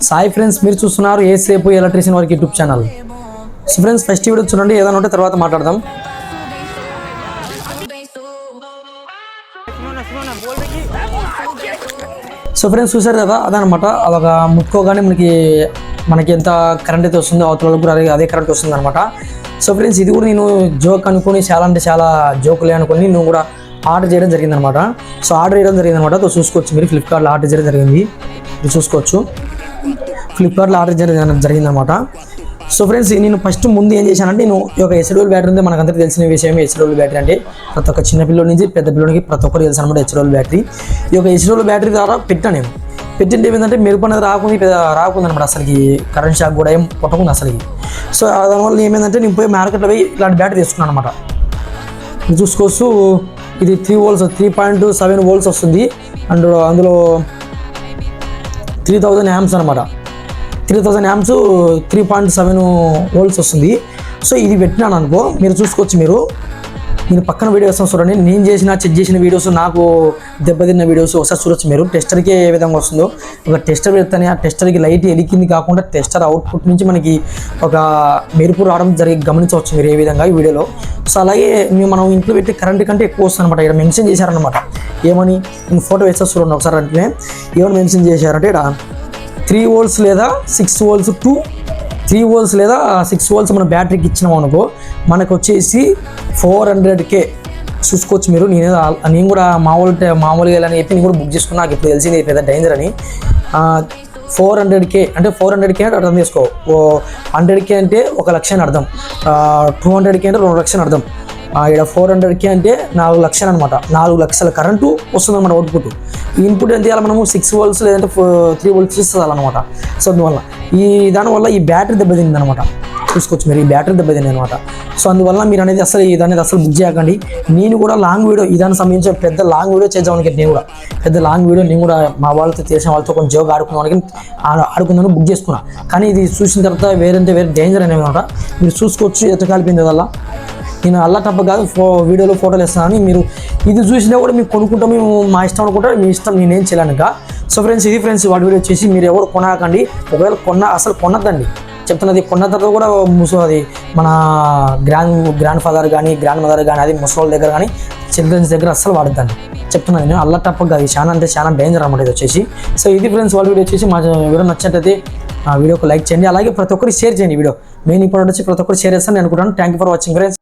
Sai friends, మీరు చూస్తున్నారు ఏసేపు electrician work YouTube channel. So friends, first video చూడండి, ఏదైనా ఉంటే తర్వాత మాట్లాడదాం. సో ఫ్రెండ్స్, చూసారు కదా, అదనమాట. అదొక ముట్టుకోగానే మనకి ఎంత కరెంట్ అయితే వస్తుందో అవతల వాళ్ళకి కూడా అదే కరెంట్ వస్తుంది అనమాట. సో ఫ్రెండ్స్, ఇది కూడా నేను జోక్ అనుకుని చాలా అంటే చాలా జోకులే అనుకుని నువ్వు కూడా ఆర్డర్ చేయడం జరిగింది అనమాట. సో ఆర్డర్ చేయడం జరిగింది అనమాట. చూసుకోవచ్చు, మీరు ఫ్లిప్కార్ట్లో ఆర్డర్ చేయడం జరిగింది. మీరు చూసుకోవచ్చు, ఫ్లిప్కార్ట్లో ఆర్డర్ చేయడం జరిగింది అనమాట. సో ఫ్రెండ్స్, నేను ఫస్ట్ ముందు ఏం చేశానంటే, నేను ఈ యొక్క హెచ్డబ్ల్యూ బ్యాటరీ ఉంది, మనకందరికీ తెలిసిన విషయం. హెచ్డబ్ల్యూ బ్యాటరీ అంటే ప్రతి ఒక్క చిన్న పిల్లల నుంచి పెద్ద పిల్లలకి ప్రతి ఒక్కరికి తెలుసు అనమాట. హెచ్డబ్ల్యూ బ్యాటరీ, ఈ యొక్క హెచ్డబ్ల్యూ బ్యాటరీ ద్వారా పెట్టాను. నేను పెట్టింటే ఏమైందంటే మెరుపు అనేది రాకుంది అనమాట. అసలుకి కరెంట్ షాక్ కూడా ఏం కొట్టకుండా అసలుకి. సో దానివల్ల ఏమైందంటే, నేను పోయి మార్కెట్లో పోయి ఇలాంటి బ్యాటరీ తీసుకున్నాను అనమాట. చూసుకోవచ్చు, ఇది 3.7 వోల్ట్స్ వస్తుంది. అండ్ అందులో 3000 amps అనమాట. 3000 amps 3.7 వోల్ట్స్ వస్తుంది. సో ఇది పెట్టినాను అనుకో, మీరు చూసుకోవచ్చు. నేను పక్కన వీడియో వేస్తాను చూడండి. నేను చెక్ చేసిన వీడియోస్, నాకు దెబ్బతిన్న వీడియోస్ ఒకసారి చూడొచ్చు మీరు. టెస్టర్కి ఏ విధంగా వస్తుందో, ఒక టెస్టర్ పెడతానే ఆ టెస్టర్కి లైట్ ఎలికింది కాకుండా టెస్టర్ అవుట్పుట్ నుంచి మనకి ఒక మెరుపు రావడం గమనించవచ్చు మీరు ఏ విధంగా ఈ వీడియోలో. సో అలాగే మనం ఇంట్లో పెట్టి కరెంట్ కంటే ఎక్కువ వస్తుంది అనమాట. ఇక్కడ మెన్షన్ చేశారనమాట. ఏమని, నేను ఫోటో వేస్తా చూడండి ఒకసారి. అంటే ఏమని మెన్షన్ చేశారంటే, ఇక్కడ 3 volts లేదా 6 volts టు 3 volts లేదా 6 volts మన బ్యాటరీకి ఇచ్చినాం అనుకో, మనకు వచ్చేసి 400K. చూసుకోవచ్చు మీరు. నేను కూడా మామూలుగా అని చెప్పి నేను కూడా బుక్ చేసుకున్నా. నాకు ఇప్పుడు తెలిసింది పెద్ద డేంజర్ అని. 400K అంటే 400K అంటే అర్థం చేసుకో. 100K అంటే 1,00,000 అని అర్థం. 200K అంటే 2,00,000 అని అర్థం. ఇక్కడ 400K అంటే 4,00,000 అనమాట. 4,00,000 కరెంటు వస్తుంది అనమాట అవుట్పుట్. ఇన్పుట్ ఎంత చేయాలి మనము? 6 volts లేదంటే 3 volts ఇస్తుందన్నమాట. సో దానివల్ల ఈ బ్యాటరీ దెబ్బతింది అనమాట. చూసుకోవచ్చు మీరు, ఈ బ్యాటరీ దెబ్బతింది అనమాట. సో అందువల్ల మీరు అనేది అసలు బుక్ చేయకండి. నేను కూడా లాంగ్ వీడియో, దానికి సంబంధించిన పెద్ద లాంగ్ వీడియో చేద్దాం అనుకుంటే, నేను కూడా మా వాళ్ళతో చేసిన వాళ్ళతో కొంచెం జోక్ ఆడుకుందామని బుక్ చేసుకున్నా. కానీ ఇది చూసిన తర్వాత వేరే డేంజర్ అనేవి అనమాట. మీరు చూసుకోవచ్చు, ఎత్తు కాలిపోయింది వల్ల. నేను అల్లా తప్ప కాదు, వీడియోలో ఫోటోలు వేస్తానని. మీరు ఇది చూసినా కూడా మీకు కొనుక్కుంటాం, మేము మా ఇష్టం అనుకుంటా, మీ ఇష్టం, నేనేం చేయలేనుక. సో ఫ్రెండ్స్, ఇది ఫ్రెండ్స్ వాటి వీడియో వచ్చేసి మీరు ఎవరు కొనకండి. ఒకవేళ అసలు కొనద్దండి చెప్తున్నది. కొన్న తర్వాత కూడా అది మన గ్రాండ్ ఫాదర్ కానీ గ్రాండ్ మదర్ కానీ, అది ముసలి దగ్గర కానీ చిల్డ్రన్స్ దగ్గర అస్సలు వాడద్దండి చెప్తున్నాను నేను. అల్లా తప్ప కాదు, చాలా అంటే చాలా డేంజర్ అనమాట ఇది వచ్చేసి. సో ఇది ఫ్రెండ్స్ వాళ్ళ వీడియో వచ్చేసి. మా వీడియో నచ్చినట్టయితే ఆ వీడియోకి లైక్ చేయండి, అలాగే ప్రతి ఒక్కరికి షేర్ చేయండి. వీడియో మెయిన్ ఇంపార్టెంట్ వచ్చి ప్రతి ఒక్కరు షేర్ చేస్తాను నేను అనుకుంటాను. Thank you for watching friends.